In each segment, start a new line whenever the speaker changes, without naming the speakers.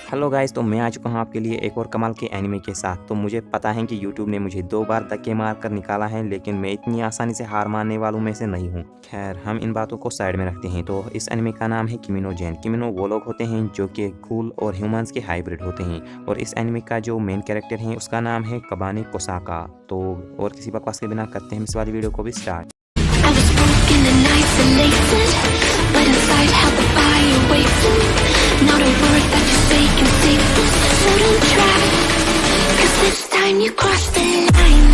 Hello guys, तो मैं आ चुका हूँ आपके लिए एक और कमाल के एनिमे के साथ। तो मुझे पता है कि यूट्यूब ने मुझे 2 बार धक्के मार कर निकाला है, लेकिन मैं इतनी आसानी से हार मानने वालों में से नहीं हूँ। खैर, हम इन बातों को साइड में रखते हैं। तो इस एनिमे का नाम है किमिनो जेन। किमिनो वो लोग होते हैं जो कि गूल और ह्यूमंस के हाइब्रिड होते हैं, और इस एनिमे का जो मेन कैरेक्टर है उसका नाम है कबाने कोसाका। तो और किसी बकवास के बिना करते हैं इस वाली वीडियो को भी start.
I was broken and isolated, but inside held the fire waiting. Not a word that you say can save us, so don't try, 'cause this time you crossed the line.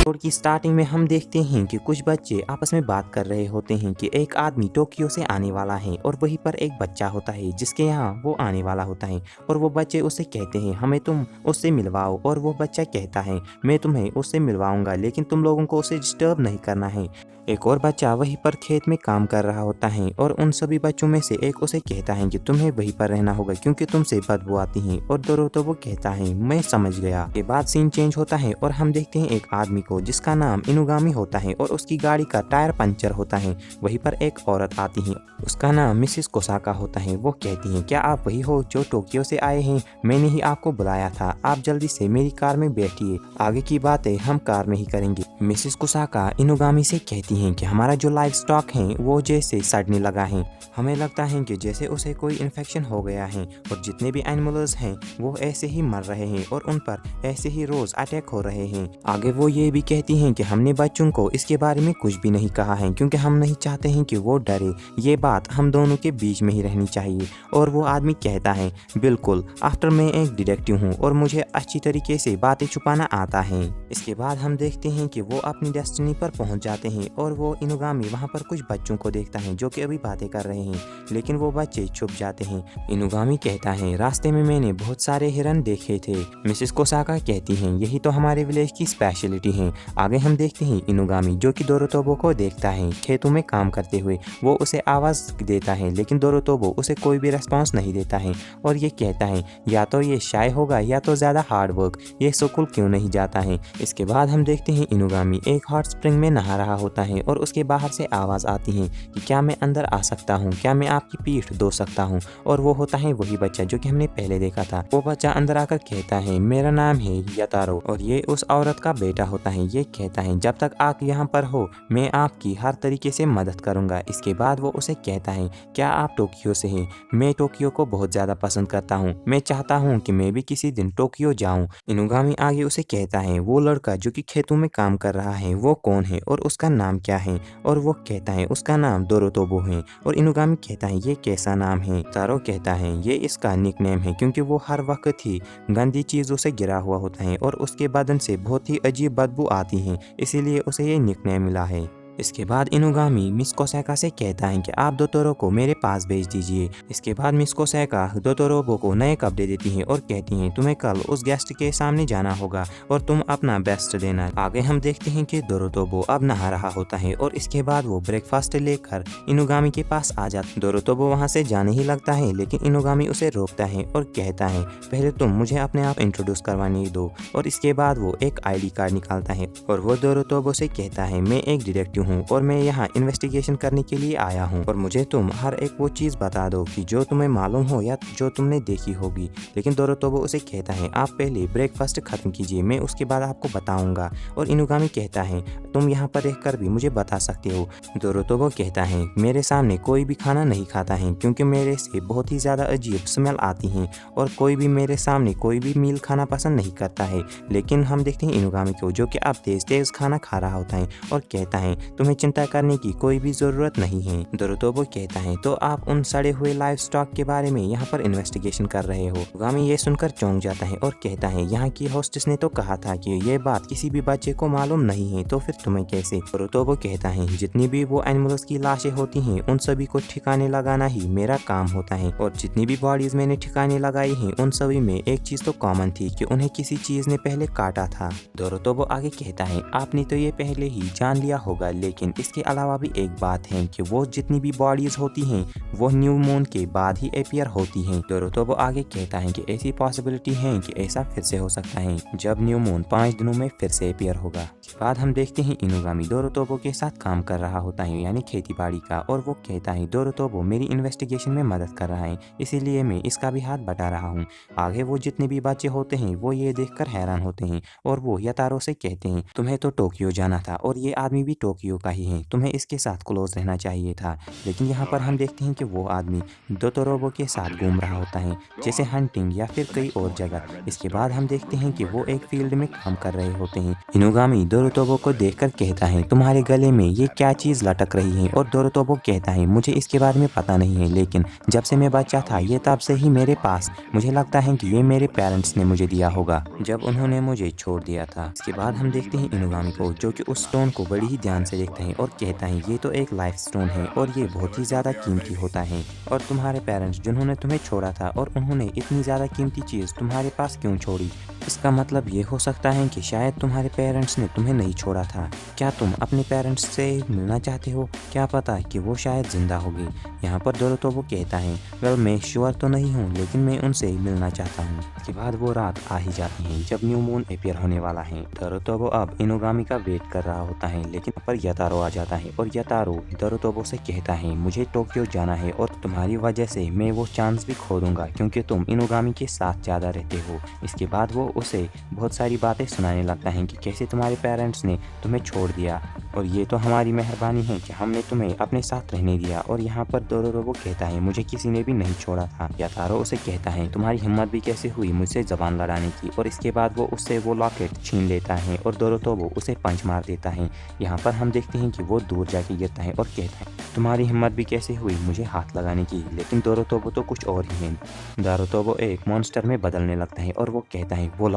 Episode की starting में हम देखते हैं कि कुछ बच्चे आपस में बात कर रहे होते हैं कि एक आदमी टोक्यो से आने वाला है, और वहीं पर एक बच्चा होता है जिसके यहाँ वो आने वाला होता है। और वो बच्चे उससे कहते हैं हमें तुम उससे मिलवाओ, और वो बच्चा कहता है मैं तुम्हें उससे मिलवाऊंगा, लेकिन तुम लोगों को उसे डिस्टर्ब नहीं करना है। एक और बच्चा वहीं पर खेत में काम कर रहा होता है, और उन सभी बच्चों में से एक उसे कहता है कि तुम्हें वहीं पर रहना होगा क्योंकि तुमसे बदबू आती है। और दोरोतो वो कहता है मैं समझ गया। के बाद सीन चेंज होता है और हम देखते हैं एक आदमी को जिसका नाम इनुगामी होता है, और उसकी गाड़ी का टायर पंचर होता है। वहीं पर एक औरत आती है, उसका नाम मिसिस कोसाका होता है। वो कहती है क्या आप वही हो जो टोक्यो से आए हैं? मैंने ही आपको बुलाया था, आप जल्दी से मेरी कार में बैठिए, आगे की बातें हम कार में ही करेंगे। मिसिस कोसाका इनुगामी से कहती हैं कि हमारा जो लाइफ स्टॉक है वो जैसे सड़ने लगा है, हमें लगता है कि जैसे उसे कोई इन्फेक्शन हो गया है, और जितने भी एनिमल्स हैं वो ऐसे ही मर रहे हैं और उन पर ऐसे ही रोज अटैक हो रहे हैं। आगे वो ये भी कहती हैं कि हमने बच्चों को इसके बारे में कुछ भी नहीं कहा है क्योंकि हम नहीं चाहते हैं कि वो डरे, ये बात हम दोनों के बीच में ही रहनी चाहिए। और वो आदमी कहता है बिल्कुल, आफ्टर मैं एक डिटेक्टिव हूँ और मुझे अच्छी तरीके से बातें छुपाना आता है। इसके बाद हम देखते हैं कि वो अपनी डेस्टिनी पर पहुंच जाते हैं, और वो इनुगामी वहां पर कुछ बच्चों को देखता है जो कि अभी बातें कर रहे हैं, लेकिन वो बच्चे छुप जाते हैं। इनुगामी कहता है रास्ते में मैंने बहुत सारे हिरन देखे थे। मिसेस कोसाका कहती हैं यही तो हमारे विलेज की स्पेशलिटी है। आगे हम देखते हैं इनुगामी जो कि दोरोतोबो को देखता है खेतों में काम करते हुए। वो उसे आवाज देता है, लेकिन दोरोतोबो उसे कोई भी रिस्पॉन्स नहीं देता है, और ये कहता है या तो ये शाय होगा या तो ज्यादा हार्ड वर्क, ये स्कूल क्यों नहीं जाता है। इसके बाद हम देखते हैं इनुगामी एक हॉट स्प्रिंग में नहा रहा होता है, और उसके बाहर से आवाज आती है कि क्या मैं अंदर आ सकता हूँ, क्या मैं आपकी पीठ धो सकता हूँ। और वो होता है वही बच्चा जो कि हमने पहले देखा था। वो बच्चा अंदर आकर कहता है मेरा नाम है यतारो, और ये उस औरत का बेटा होता है। ये कहता है जब तक आप यहाँ पर हो मैं आपकी हर तरीके से मदद करूंगा। इसके बाद वो उसे कहता है क्या आप टोक्यो से हैं? मैं टोक्यो को बहुत ज्यादा पसंद करता हूँ, मैं चाहता हूँ कि मैं भी किसी दिन टोक्यो जाऊँ। इनुगामी आगे उसे कहता है वो लड़का जो कि खेतों में काम कर रहा है वो कौन है और उसका नाम क्या है? और वो कहता है उसका नाम दोरोतोबो है। और इनुगामी कहता है ये कैसा नाम है? तारो कहता है ये इसका निकनेम है क्योंकि वो हर वक्त ही गंदी चीजों से घिरा हुआ होता है और उसके बदन से बहुत ही अजीब बदबू आती है, इसीलिए उसे ये निकनेम मिला है। इसके बाद इनुगामी मिस कोसाका से कहता है कि आप दोतोरो को मेरे पास भेज दीजिए। इसके बाद मिस कोसाका दोतोरोबो को नए कपड़े देती हैं और कहती हैं तुम्हें कल उस गेस्ट के सामने जाना होगा और तुम अपना बेस्ट देना। आगे हम देखते हैं कि दोरोतोबो अब नहा रहा होता है, और इसके बाद वो ब्रेकफास्ट लेकर इनुगामी के पास आ जाता। दोरोतोबो वहां से जाने ही लगता है, लेकिन इनुगामी उसे रोकता है और कहता है पहले तुम मुझे अपने आप इंट्रोड्यूस करवाने दो। और इसके बाद वो एक ID कार्ड निकालता है, और वो दोरोतोबो से कहता है मैं एक डिटेक्टिव हूँ और मैं यहाँ इन्वेस्टिगेशन करने के लिए आया हूँ, और मुझे तुम हर एक वो चीज बता दो कि जो तुम्हें मालूम हो या जो तुमने देखी होगी। लेकिन दोरोतोबो उसे कहता है आप पहले ब्रेकफास्ट खत्म कीजिए, मैं उसके बाद आपको बताऊंगा। और इनुगामी कहता है तुम यहाँ पर रहकर भी मुझे बता सकते हो। दोरोतोबो कहता है मेरे सामने कोई भी खाना नहीं खाता है क्योंकि मेरे से बहुत ही ज्यादा अजीब स्मेल आती है, और कोई भी मेरे सामने कोई भी मील खाना पसंद नहीं करता है। लेकिन हम देखते हैं इनुगामी को जो कि अब तेज तेज खाना खा रहा होता है, और कहता है तुम्हें चिंता करने की कोई भी जरूरत नहीं है। दोरोतोबो कहता है तो आप उन सड़े हुए लाइफ स्टॉक के बारे में यहाँ पर इन्वेस्टिगेशन कर रहे हो। इनुगामी ये सुनकर चौंक जाता है और कहता है यहाँ की होस्टेस ने तो कहा था कि ये बात किसी भी बच्चे को मालूम नहीं है, तो फिर तुम्हें कैसे? दोरोतोबो कहता है जितनी भी वो एनिमल्स की लाशें होती हैं उन सभी को ठिकाने लगाना ही मेरा काम होता है, और जितनी भी बॉडीज मैंने ठिकाने लगाई हैं उन सभी में एक चीज तो कॉमन थी कि उन्हें किसी चीज ने पहले काटा था। दोरोतोबो आगे कहता है आपने तो ये पहले ही जान लिया होगा, लेकिन इसके अलावा भी एक बात है कि वो जितनी भी बॉडीज होती हैं वो न्यू मून के बाद ही अपीयर होती हैं। डोरोटोबो आगे कहता है कि ऐसी पॉसिबिलिटी है कि ऐसा फिर से हो सकता है जब न्यू मून 5 दिनों में फिर से अपीयर होगा। इसके बाद हम देखते हैं इनुगामी डोरोटोबो के साथ काम कर रहा होता है, यानी खेती बाड़ी का, और वो कहता है डोरोटोबो मेरी इन्वेस्टिगेशन में मदद कर रहा है, इसीलिए मैं इसका भी हाथ बटा रहा हूँ। आगे वो जितने भी बच्चे होते हैं वो ये देखकर हैरान होते हैं और वो यतारो से कहते हैं तुम्हें तो टोक्यो जाना था और ये आदमी भी टोक्यो का ही है, तुम्हें इसके साथ क्लोज रहना चाहिए था। लेकिन यहाँ पर हम देखते हैं कि वो आदमी डोतोरोबो के साथ घूम रहा होता है, जैसे हंटिंग या फिर कई और जगह। इसके बाद हम देखते हैं कि वो एक फील्ड में काम कर रहे होते हैं। इनुगामी डोरोटोबो को देखकर कहता है तुम्हारे गले में ये क्या चीज लटक रही है, और डोरोटोबो कहता है मुझे इसके बारे में पता नहीं है, लेकिन जब से मैं बच्चा था ये तब से ही मेरे पास, मुझे लगता है कि ये मेरे पेरेंट्स ने मुझे दिया होगा जब उन्होंने मुझे छोड़ दिया था। इसके बाद हम देखते हैं इनुगामी को जो कि उस स्टोन को बड़ी ही ध्यान से देखता है और कहता है ये तो एक लाइफ स्टोन है और ये बहुत ही ज्यादा कीमती होता है, और तुम्हारे पेरेंट्स जिन्होंने तुम्हें छोड़ा था और उन्होंने इतनी ज्यादा कीमती चीज तुम्हारे पास क्यों छोड़ी? इसका मतलब ये हो सकता है कि शायद तुम्हारे पेरेंट्स ने तुम्हें नहीं छोड़ा था। क्या तुम अपने पेरेंट्स से मिलना चाहते हो? क्या पता कि वो शायद जिंदा होगी। यहाँ पर डोरोटोबो कहता है वेल मैं श्योर तो नहीं हूँ, लेकिन मैं उनसे मिलना चाहता हूँ। इसके बाद वो रात आ ही जाती है जब न्यू मून अपीयर होने वाला है। डोरोटोबो अब इनुगामी का वेट कर रहा होता है, लेकिन पर यतारो आ जाता है और यतारो डोरोटोबो से कहता है मुझे टोक्यो जाना है और तुम्हारी वजह से मैं वो चांस भी खो दूंगा क्योंकि तुम इनुगामी के साथ ज्यादा रहते हो। इसके बाद वो उसे बहुत सारी बातें सुनाने लगता है कि कैसे तुम्हारे पेरेंट्स ने तुम्हें छोड़ दिया और ये तो हमारी मेहरबानी है कि हमने तुम्हें अपने साथ रहने दिया। और यहाँ पर डोरोटोबो कहता है मुझे किसी ने भी नहीं छोड़ा था। यतारो उसे कहता है तुम्हारी हिम्मत भी कैसे हुई मुझसे जबान लड़ाने की, और इसके बाद वो उससे वो लॉकेट छीन लेता है और डोरोटोबो उसे पंच मार देता है। यहाँ पर हम देखते हैं कि वो दूर जाके गिरता है और कहता है तुम्हारी हिम्मत भी कैसे हुई मुझे हाथ लगाने की, लेकिन डोरोटोबो तो कुछ और ही है। डोरोटोबो एक मॉन्स्टर में बदलने लगता है और वो कहता है वो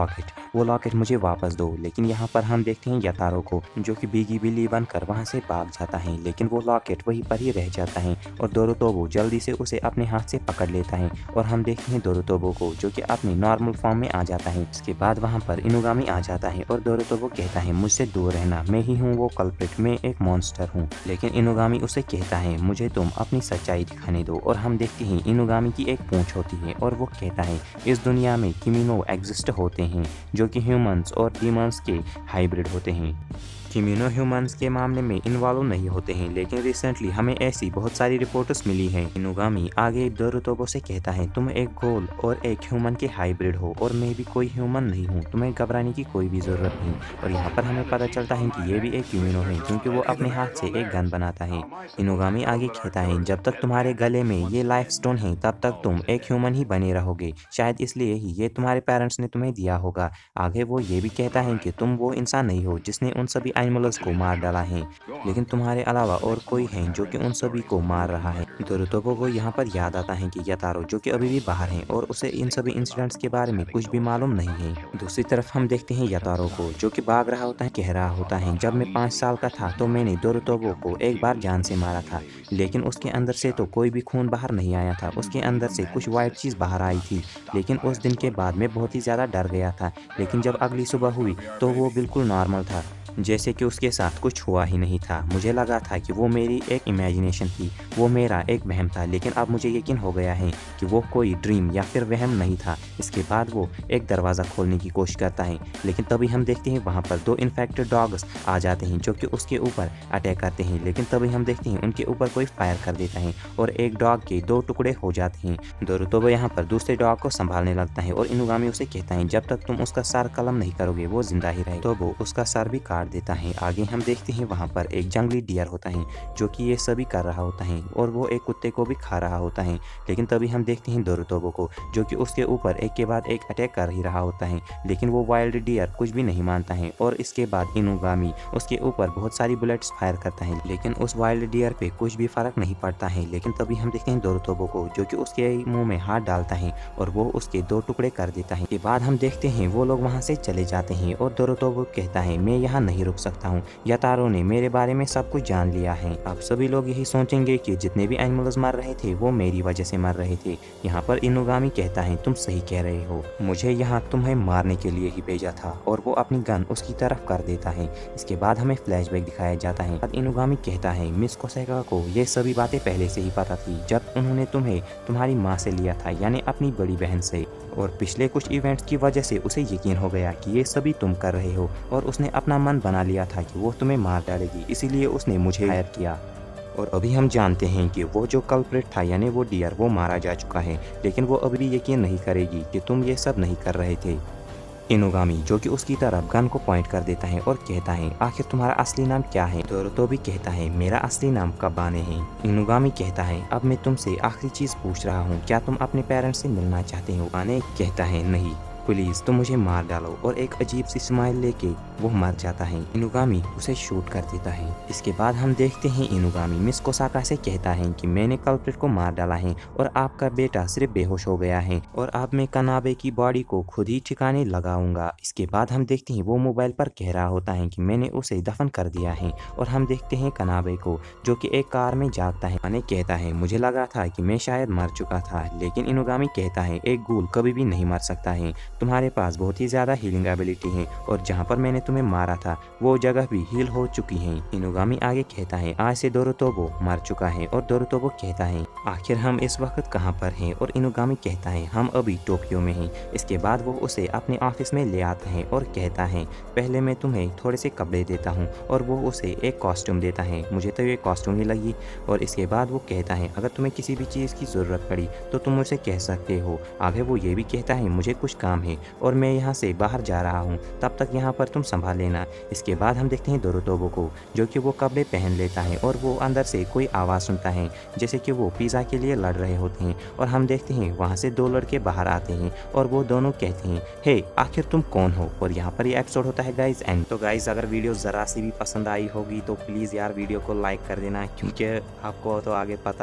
लॉकेट मुझे वापस दो। लेकिन यहाँ पर हम देखते हैं यतारो को जो कि बीगी बिल्ली बनकर वहाँ से भाग जाता है, लेकिन वो लॉकेट वहीं पर ही रह जाता है और डोरोटोबो जल्दी से उसे अपने हाथ से पकड़ लेता है और हम देखते हैं डोरोटोबो को जो कि अपनी नॉर्मल फॉर्म में आ जाता है। इसके बाद वहाँ पर इनुगामी आ जाता है और डोरोटोबो कहता है मुझसे दूर रहना, मैं ही हूँ वो कल्प्रिट, मैं एक मॉन्स्टर हूँ। लेकिन इनुगामी उसे कहता है मुझे तुम अपनी सच्चाई दिखाने दो, और हम देखते हैं इनुगामी की एक पूंछ होती है और वो कहता है इस दुनिया में किमिनो एग्जिस्ट होते हैं जो कि ह्यूमंस और डीमंस के हाइब्रिड होते हैं। किमिनो ह्यूमंस के मामले में इन्वॉल्व नहीं होते हैं, लेकिन रिसेंटली हमें ऐसी बहुत सारी रिपोर्ट्स मिली हैं। इनुगामी आगे डोरोटोबो से कहता है तुम एक गोल और एक ह्यूमन के हाइब्रिड हो और मैं भी कोई ह्यूमन नहीं हूँ, तुम्हें घबराने की कोई भी जरूरत नहीं। और यहाँ पर हमें पता चलता है कि ये भी एक किमिनो है क्योंकि वो अपने हाथ से एक गन बनाता है। इनुगामी आगे कहता है जब तक तुम्हारे गले में ये लाइफ स्टोन है तब तक तुम एक ह्यूमन ही बने रहोगे, शायद इसलिए ही ये तुम्हारे पेरेंट्स ने तुम्हें दिया होगा। आगे वो ये भी कहता है कि तुम वो इंसान नहीं हो जिसने उन सभी एनिमल्स को मार डाला है, लेकिन तुम्हारे अलावा और कोई है जो कि उन सभी को मार रहा है। डोरोटोबो को यहाँ पर याद आता है कि यतारो जो कि अभी भी बाहर है और उसे इन सभी इंसिडेंट्स के बारे में कुछ भी मालूम नहीं है। दूसरी तरफ हम देखते हैं यतारो को जो कि भाग रहा होता है, कह रहा होता है जब मैं 5 साल का था तो मैंने डोरोटोबो को एक बार जान से मारा था, लेकिन उसके अंदर से तो कोई भी खून बाहर नहीं आया था, उसके अंदर से कुछ वाइट चीज़ बाहर आई थी। लेकिन उस दिन के बाद मैं बहुत ही ज़्यादा डर गया था, लेकिन जब अगली सुबह हुई तो वो बिल्कुल नॉर्मल था, जैसे कि उसके साथ कुछ हुआ ही नहीं था। मुझे लगा था कि वो मेरी एक इमेजिनेशन थी, वो मेरा एक वहम था, लेकिन अब मुझे यकीन हो गया है कि वो कोई ड्रीम या फिर वहम नहीं था। इसके बाद वो एक दरवाज़ा खोलने की कोशिश करता है, लेकिन तभी हम देखते हैं वहाँ पर 2 इन्फेक्टेड डॉग्स आ जाते हैं जो कि उसके ऊपर अटैक करते हैं, लेकिन तभी हम देखते हैं उनके ऊपर कोई फायर कर देता है और एक डॉग के 2 टुकड़े हो जाते हैं। डोरोटोबो यहाँ पर दूसरे डॉग को संभालने लगता है और इनुगामी उसे कहता है जब तक तुम उसका सर कलम नहीं करोगे वो जिंदा ही रहे, तो वो उसका सर भी काट देता है। आगे हम देखते हैं वहाँ पर एक जंगली डियर होता है जो कि ये सभी कर रहा होता है और वो एक कुत्ते को भी खा रहा होता है, लेकिन तभी हम देखते हैं डोरोटोबो को जो कि उसके ऊपर एक के बाद एक अटैक कर ही रहा होता है, लेकिन वो वाइल्ड डियर कुछ भी नहीं मानता है और इसके बाद इनुगामी उसके ऊपर बहुत सारी बुलेट्स फायर करता है, लेकिन उस वाइल्ड डियर पे कुछ भी फर्क नहीं पड़ता है। लेकिन तभी हम देखते हैं डोरोटोबो को जो कि उसके मुंह में हाथ डालता है और वो उसके 2 टुकड़े कर देता है। के बाद हम देखते हैं वो लोग वहाँ से चले जाते हैं और डोरोटोबो कहता है मैं यहाँ नहीं नहीं रुक सकता हूँ। यातारो ने मेरे बारे में सब कुछ जान लिया है। अब सभी लोग यही सोचेंगे कि जितने भी एनिमल्स मर रहे थे वो मेरी वजह से मर रहे थे। यहाँ पर इनुगामी कहता है तुम सही कह रहे हो, मुझे यहाँ तुम्हें मारने के लिए ही भेजा था, और वो अपनी गन उसकी तरफ कर देता है। इसके बाद हमें फ्लैशबैक दिखाया जाता है। इनुगामी कहता है मिस कोसेगा को ये सभी बातें पहले से ही पता थी जब उन्होंने तुम्हें तुम्हारी माँ से लिया था, यानी अपनी बड़ी बहन से, और पिछले कुछ इवेंट्स की वजह से उसे यकीन हो गया कि ये सभी तुम कर रहे हो, और उसने अपना मन बना लिया था कि वो तुम्हें मार डालेगी, इसीलिए उसने मुझे हायर किया। और अभी हम जानते हैं कि वो जो कल्प्रिट था यानी वो डियर, वो मारा जा चुका है, लेकिन वो अभी भी यकीन नहीं करेगी कि तुम ये सब नहीं कर रहे थे। इनुगामी जो कि उसकी तरफ गन को पॉइंट कर देता है और कहता है आखिर तुम्हारा असली नाम क्या है। तो भी कहता है मेरा असली नाम कबाने है। इनुगामी कहता है अब मैं तुमसे आखिरी चीज पूछ रहा हूँ, क्या तुम अपने पेरेंट्स से मिलना चाहते हो। कबाने कहता है नहीं, प्लीज तुम मुझे मार डालो, और एक अजीब सी स्माइल लेके वो मर जाता है। इनुगामी उसे शूट कर देता है। इसके बाद हम देखते हैं इनुगामी मिस कोसाका से कहता है कि मैंने कल्प्रिट को मार डाला है और आपका बेटा सिर्फ बेहोश हो गया है, और अब मैं कनाबे की बॉडी को खुद ही ठिकाने लगाऊंगा। इसके बाद हम देखते हैं वो मोबाइल पर कह रहा होता है कि मैंने उसे दफन कर दिया है, और हम देखते हैं कनाबे को जो कि एक कार में जागता है। मैंने कहता है मुझे लगा था कि मैं शायद मर चुका था, लेकिन इनुगामी कहता है एक गूल कभी भी नहीं मर सकता है, तुम्हारे पास बहुत ही ज्यादा हीलिंग एबिलिटी है, और जहाँ पर मैंने तुम्हें मारा था वो जगह भी हील हो चुकी है। इनुगामी आगे कहता है आज से दोरुतोबो मर चुका है, और दोरुतोबो कहता है आखिर हम इस वक्त कहाँ पर हैं, और इनुगामी कहता है हम अभी टोक्यो में हैं। इसके बाद वो उसे अपने ऑफिस में ले आता है और कहता है पहले मैं तुम्हें थोड़े से कपड़े देता हूँ, और वो उसे एक कॉस्ट्यूम देता है। मुझे तो ये कॉस्ट्यूम ही लगी, और इसके बाद वो कहता है अगर तुम्हें किसी भी चीज़ की ज़रूरत पड़ी तो तुम मुझसे कह सकते हो। आगे वो ये भी कहता है मुझे कुछ काम है और मैं यहाँ से बाहर जा रहा हूँ, तब तक यहाँ पर तुम संभाल लेना। इसके बाद हम देखते हैं दोरुतोबो को जो कि वो कपड़े पहन लेता है, और वो अंदर से कोई आवाज़ सुनता है जैसे कि वो पिज़्ज़ा के लिए लड़ रहे होते हैं, और हम देखते हैं वहाँ से दो लड़के बाहर आते हैं और वो दोनों कहते हैं हे आखिर तुम कौन हो। और यहाँ पर ये एपिसोड होता है गाइज एंड। तो गाइज अगर वीडियो ज़रा सी भी पसंद आई होगी तो प्लीज़ यार वीडियो को लाइक कर देना, क्योंकि आपको तो आगे पता